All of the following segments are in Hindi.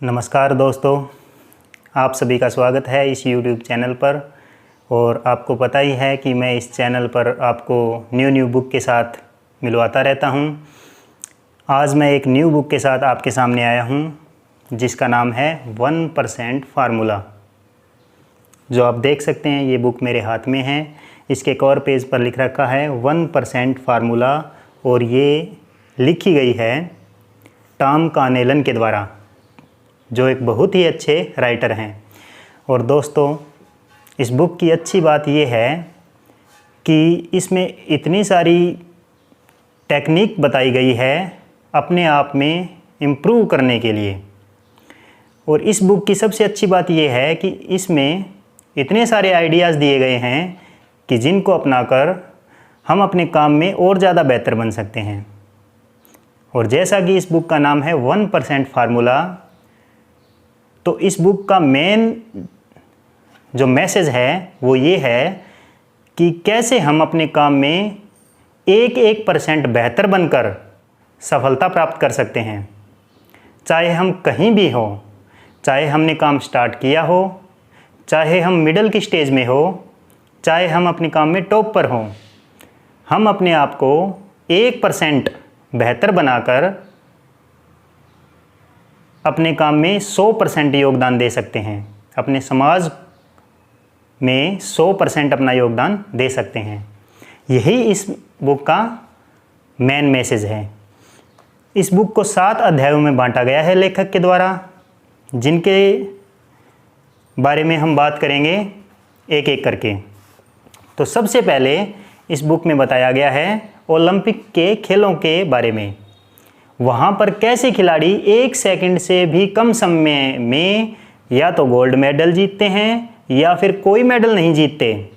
नमस्कार दोस्तों, आप सभी का स्वागत है इस YouTube चैनल पर। और आपको पता ही है कि मैं इस चैनल पर आपको न्यू बुक के साथ मिलवाता रहता हूं। आज मैं एक न्यू बुक के साथ आपके सामने आया हूं, जिसका नाम है 1% फार्मूला। जो आप देख सकते हैं, ये बुक मेरे हाथ में है। इसके कवर पेज पर लिख रखा है 1% फार्मूला, और ये लिखी गई है टॉम कार्नेलन के द्वारा, जो एक बहुत ही अच्छे राइटर हैं। और दोस्तों, इस बुक की अच्छी बात यह है कि इसमें इतनी सारी टेक्निक बताई गई है अपने आप में इम्प्रूव करने के लिए। और इस बुक की सबसे अच्छी बात यह है कि इसमें इतने सारे आइडियाज़ दिए गए हैं कि जिनको अपनाकर हम अपने काम में और ज़्यादा बेहतर बन सकते हैं। और जैसा कि इस बुक का नाम है 1% फार्मूला, तो इस बुक का मेन जो मैसेज है वो ये है कि कैसे हम अपने काम में 1% बेहतर बनकर सफलता प्राप्त कर सकते हैं। चाहे हम कहीं भी हो, चाहे हमने काम स्टार्ट किया हो, चाहे हम मिडल की स्टेज में हो, चाहे हम अपने काम में टॉप पर हों, हम अपने आप को 1% बेहतर बनाकर अपने काम में 100% योगदान दे सकते हैं। अपने समाज में 100% अपना योगदान दे सकते हैं। यही इस बुक का मेन मैसेज है। इस बुक को 7 अध्यायों में बांटा गया है लेखक के द्वारा, जिनके बारे में हम बात करेंगे एक एक करके। तो सबसे पहले इस बुक में बताया गया है ओलंपिक के खेलों के बारे में। वहाँ पर कैसे खिलाड़ी 1 सेकंड से भी कम समय में या तो गोल्ड मेडल जीतते हैं या फिर कोई मेडल नहीं जीतते,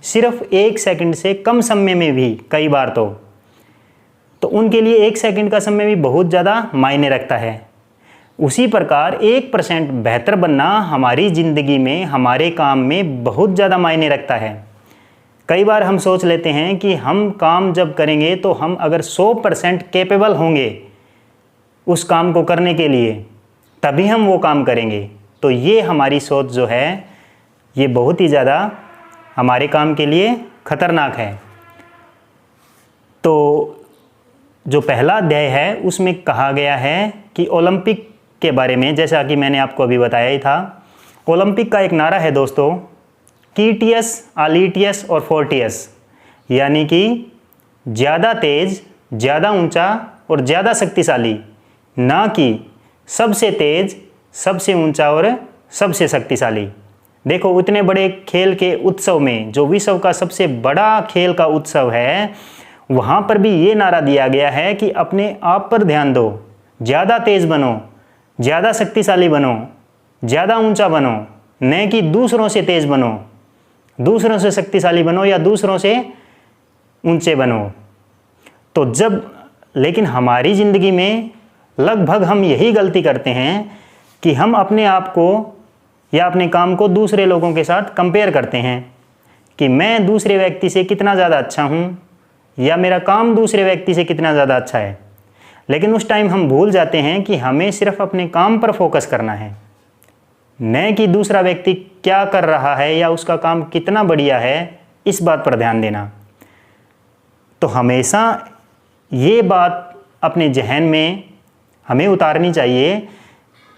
सिर्फ 1 सेकंड से कम समय में भी कई बार तो उनके लिए 1 सेकंड का समय भी बहुत ज़्यादा मायने रखता है। उसी प्रकार 1% बेहतर बनना हमारी ज़िंदगी में, हमारे काम में बहुत ज़्यादा मायने रखता है। कई बार हम सोच लेते हैं कि हम काम जब करेंगे तो हम अगर 100% कैपेबल होंगे उस काम को करने के लिए, तभी हम वो काम करेंगे। तो ये हमारी सोच जो है, ये बहुत ही ज़्यादा हमारे काम के लिए ख़तरनाक है। तो जो पहला अध्याय है उसमें कहा गया है कि ओलंपिक के बारे में, जैसा कि मैंने आपको अभी बताया ही था। ओलंपिक का एक नारा है दोस्तों, कीटियस, आलिटियस और फोर्टियस, यानी कि ज़्यादा तेज़, ज़्यादा ऊंचा और ज़्यादा शक्तिशाली, ना कि सबसे तेज़, सबसे ऊंचा और सबसे शक्तिशाली। देखो, उतने बड़े खेल के उत्सव में, जो विश्व का सबसे बड़ा खेल का उत्सव है, वहाँ पर भी ये नारा दिया गया है कि अपने आप पर ध्यान दो, ज़्यादा तेज़ बनो, ज़्यादा शक्तिशाली बनो, ज़्यादा ऊंचा बनो, न कि दूसरों से तेज़ बनो, दूसरों से शक्तिशाली बनो या दूसरों से ऊंचे बनो। तो लेकिन हमारी ज़िंदगी में लगभग हम यही गलती करते हैं कि हम अपने आप को या अपने काम को दूसरे लोगों के साथ कंपेयर करते हैं कि मैं दूसरे व्यक्ति से कितना ज़्यादा अच्छा हूँ या मेरा काम दूसरे व्यक्ति से कितना ज़्यादा अच्छा है। लेकिन उस टाइम हम भूल जाते हैं कि हमें सिर्फ अपने काम पर फोकस करना है, न कि दूसरा व्यक्ति क्या कर रहा है या उसका काम कितना बढ़िया है, इस बात पर ध्यान देना। तो हमेशा ये बात अपने जहन में हमें उतारनी चाहिए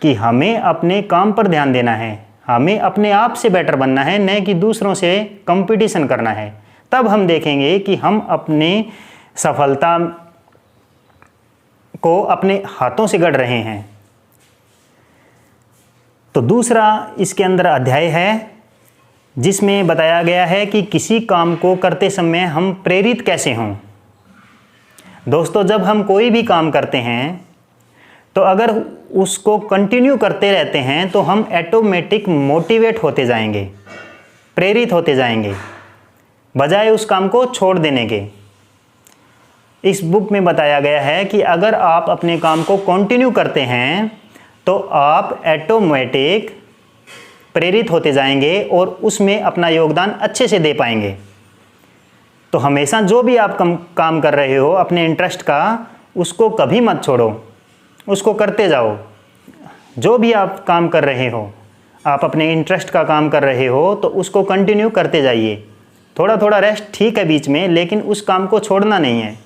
कि हमें अपने काम पर ध्यान देना है, हमें अपने आप से बेटर बनना है, न कि दूसरों से कंपटीशन करना है। तब हम देखेंगे कि हम अपने सफलता को अपने हाथों से गढ़ रहे हैं। तो दूसरा इसके अंदर अध्याय है जिसमें बताया गया है कि किसी काम को करते समय हम प्रेरित कैसे हों। दोस्तों, जब हम कोई भी काम करते हैं तो अगर उसको कंटिन्यू करते रहते हैं तो हम ऑटोमेटिक मोटिवेट होते जाएंगे, प्रेरित होते जाएंगे, बजाय उस काम को छोड़ देने के। इस बुक में बताया गया है कि अगर आप अपने काम को कंटिन्यू करते हैं तो आप ऑटोमेटिक प्रेरित होते जाएंगे और उसमें अपना योगदान अच्छे से दे पाएंगे। तो हमेशा जो भी आप काम कर रहे हो अपने इंटरेस्ट का, उसको कभी मत छोड़ो, उसको करते जाओ। जो भी आप काम कर रहे हो, आप अपने इंटरेस्ट का काम कर रहे हो तो उसको कंटिन्यू करते जाइए। थोड़ा थोड़ा रेस्ट ठीक है बीच में, लेकिन उस काम को छोड़ना नहीं है।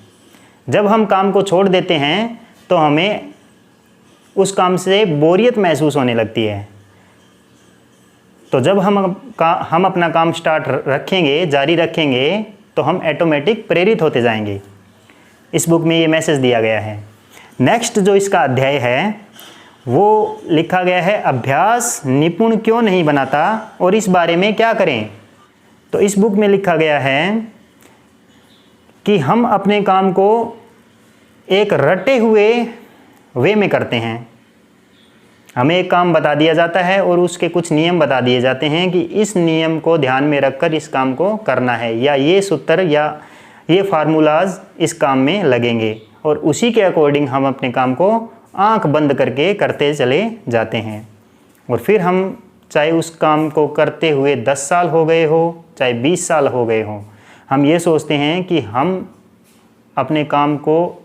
जब हम काम को छोड़ देते हैं तो हमें उस काम से बोरियत महसूस होने लगती है। तो जब हम अपना काम स्टार्ट रखेंगे, जारी रखेंगे, तो हम ऑटोमेटिक प्रेरित होते जाएंगे। इस बुक में ये मैसेज दिया गया है। नेक्स्ट जो इसका अध्याय है वो लिखा गया है, अभ्यास निपुण क्यों नहीं बनाता और इस बारे में क्या करें। तो इस बुक में लिखा गया है कि हम अपने काम को एक रटे हुए वे में करते हैं। हमें एक काम बता दिया जाता है और उसके कुछ नियम बता दिए जाते हैं कि इस नियम को ध्यान में रखकर इस काम को करना है, या ये सूत्र या ये फार्मूलाज इस काम में लगेंगे, और उसी के अकॉर्डिंग हम अपने काम को आंख बंद करके करते चले जाते हैं। और फिर हम चाहे उस काम को करते हुए 10 साल हो गए हो, चाहे 20 साल हो गए हो, हम ये सोचते हैं कि हम अपने काम को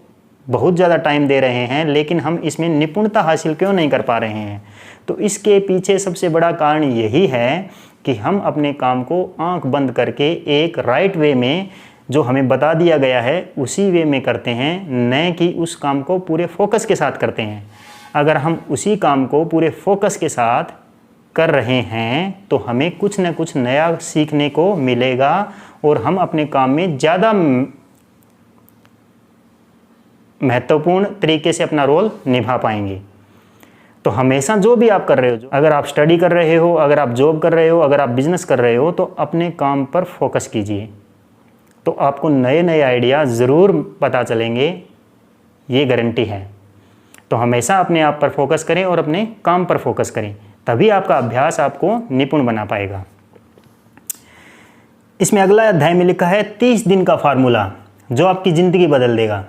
बहुत ज़्यादा टाइम दे रहे हैं, लेकिन हम इसमें निपुणता हासिल क्यों नहीं कर पा रहे हैं। तो इसके पीछे सबसे बड़ा कारण यही है कि हम अपने काम को आंख बंद करके एक राइट वे में, जो हमें बता दिया गया है उसी वे में करते हैं, न कि उस काम को पूरे फोकस के साथ करते हैं। अगर हम उसी काम को पूरे फोकस के साथ कर रहे हैं तो हमें कुछ न कुछ नया सीखने को मिलेगा और हम अपने काम में ज़्यादा महत्वपूर्ण तरीके से अपना रोल निभा पाएंगे। तो हमेशा जो भी आप कर रहे हो, अगर आप स्टडी कर रहे हो, अगर आप जॉब कर रहे हो, अगर आप बिजनेस कर रहे हो, तो अपने काम पर फोकस कीजिए। तो आपको नए नए आइडिया ज़रूर पता चलेंगे, ये गारंटी है। तो हमेशा अपने आप पर फोकस करें और अपने काम पर फोकस करें, तभी आपका अभ्यास आपको निपुण बना पाएगा। इसमें अगला अध्याय में लिखा है 30 दिन का फार्मूला जो आपकी ज़िंदगी बदल देगा।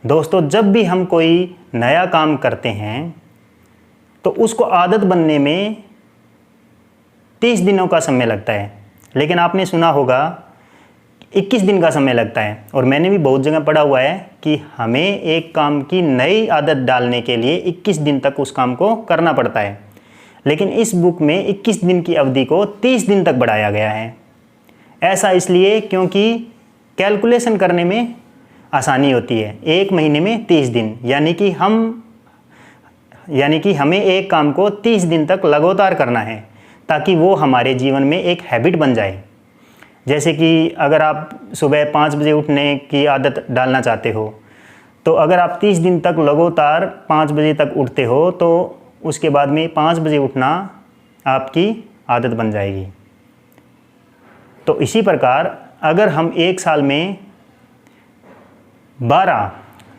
दोस्तों, जब भी हम कोई नया काम करते हैं तो उसको आदत बनने में 30 दिनों का समय लगता है, लेकिन आपने सुना होगा 21 दिन का समय लगता है। और मैंने भी बहुत जगह पढ़ा हुआ है कि हमें एक काम की नई आदत डालने के लिए 21 दिन तक उस काम को करना पड़ता है, लेकिन इस बुक में 21 दिन की अवधि को 30 दिन तक बढ़ाया गया है। ऐसा इसलिए क्योंकि कैलकुलेशन करने में आसानी होती है। एक महीने में 30 दिन, यानी कि हमें एक काम को 30 दिन तक लगातार करना है, ताकि वो हमारे जीवन में एक हैबिट बन जाए। जैसे कि अगर आप सुबह 5 बजे उठने की आदत डालना चाहते हो, तो अगर आप 30 दिन तक लगातार 5 बजे तक उठते हो, तो उसके बाद में 5 बजे उठना आपकी आदत बन जाएगी। तो इसी प्रकार अगर हम एक साल में 12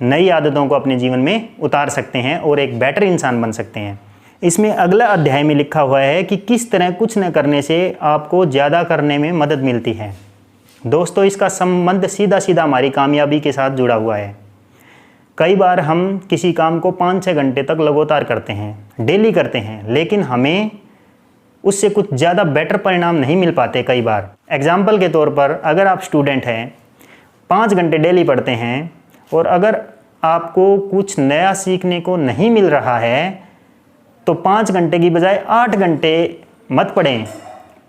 नई आदतों को अपने जीवन में उतार सकते हैं और एक बेटर इंसान बन सकते हैं। इसमें अगला अध्याय में लिखा हुआ है कि किस तरह कुछ न करने से आपको ज़्यादा करने में मदद मिलती है। दोस्तों, इसका संबंध सीधा सीधा हमारी कामयाबी के साथ जुड़ा हुआ है। कई बार हम किसी काम को 5-6 घंटे तक लगातार करते हैं, डेली करते हैं, लेकिन हमें उससे कुछ ज़्यादा बेटर परिणाम नहीं मिल पाते कई बार। एग्जाम्पल के तौर पर, अगर आप स्टूडेंट हैं, 5 घंटे डेली पढ़ते हैं, और अगर आपको कुछ नया सीखने को नहीं मिल रहा है तो 5 घंटे की बजाय 8 घंटे मत पढ़ें।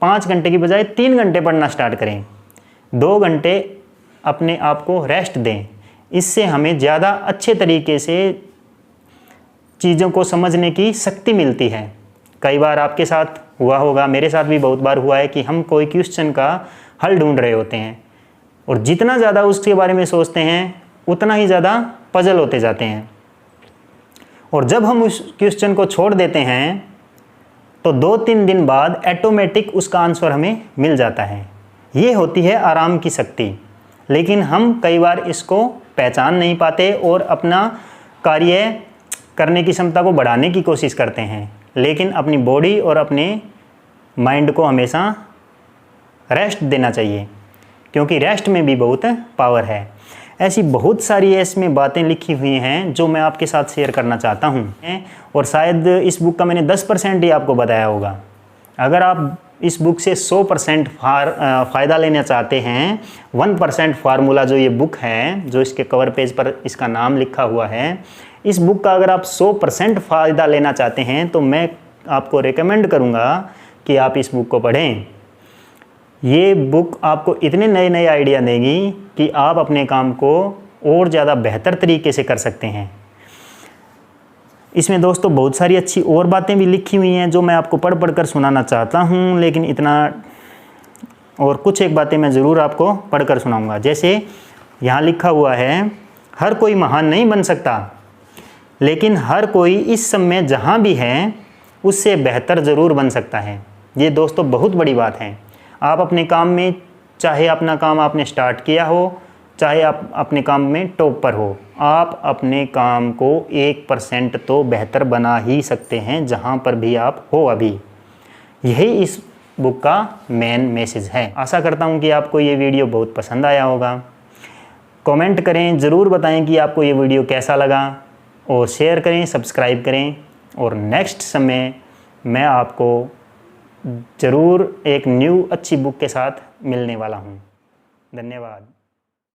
5 घंटे की बजाय 3 घंटे पढ़ना स्टार्ट करें। 2 घंटे अपने आप को रेस्ट दें। इससे हमें ज़्यादा अच्छे तरीके से चीज़ों को समझने की शक्ति मिलती है। कई बार आपके साथ हुआ होगा, मेरे साथ भी बहुत बार हुआ है कि हम कोई क्वेश्चन का हल ढूंढ रहे होते हैं, और जितना ज़्यादा उसके बारे में सोचते हैं उतना ही ज़्यादा पजल होते जाते हैं। और जब हम उस क्वेश्चन को छोड़ देते हैं तो 2-3 दिन बाद ऑटोमेटिक उसका आंसर हमें मिल जाता है। ये होती है आराम की शक्ति। लेकिन हम कई बार इसको पहचान नहीं पाते और अपना कार्य करने की क्षमता को बढ़ाने की कोशिश करते हैं, लेकिन अपनी बॉडी और अपने माइंड को हमेशा रेस्ट देना चाहिए, क्योंकि रेस्ट में भी बहुत पावर है। ऐसी बहुत सारी इसमें बातें लिखी हुई हैं जो मैं आपके साथ शेयर करना चाहता हूं, और शायद इस बुक का मैंने 10% ही आपको बताया होगा। अगर आप इस बुक से 100% फ़ायदा लेना चाहते हैं, 1% फार्मूला जो ये बुक है, जो इसके कवर पेज पर इसका नाम लिखा हुआ है, इस बुक का अगर आप 100% फ़ायदा लेना चाहते हैं तो मैं आपको रेकमेंड करूँगा कि आप इस बुक को पढ़ें। ये बुक आपको इतने नए नए आइडिया देगी कि आप अपने काम को और ज़्यादा बेहतर तरीके से कर सकते हैं। इसमें दोस्तों बहुत सारी अच्छी और बातें भी लिखी हुई हैं जो मैं आपको पढ़ कर सुनाना चाहता हूँ, लेकिन इतना और कुछ एक बातें मैं ज़रूर आपको पढ़कर सुनाऊंगा। जैसे यहाँ लिखा हुआ है, हर कोई महान नहीं बन सकता, लेकिन हर कोई इस समय जहाँ भी है उससे बेहतर ज़रूर बन सकता है। ये दोस्तों बहुत बड़ी बात है। आप अपने काम में, चाहे अपना काम आपने स्टार्ट किया हो, चाहे आप अपने काम में टॉप पर हो, आप अपने काम को 1% तो बेहतर बना ही सकते हैं जहाँ पर भी आप हो अभी। यही इस बुक का मेन मैसेज है। आशा करता हूँ कि आपको ये वीडियो बहुत पसंद आया होगा। कमेंट करें, ज़रूर बताएं कि आपको ये वीडियो कैसा लगा, और शेयर करें, सब्सक्राइब करें। और नेक्स्ट समय मैं आपको ज़रूर एक न्यू अच्छी बुक के साथ मिलने वाला हूँ। धन्यवाद।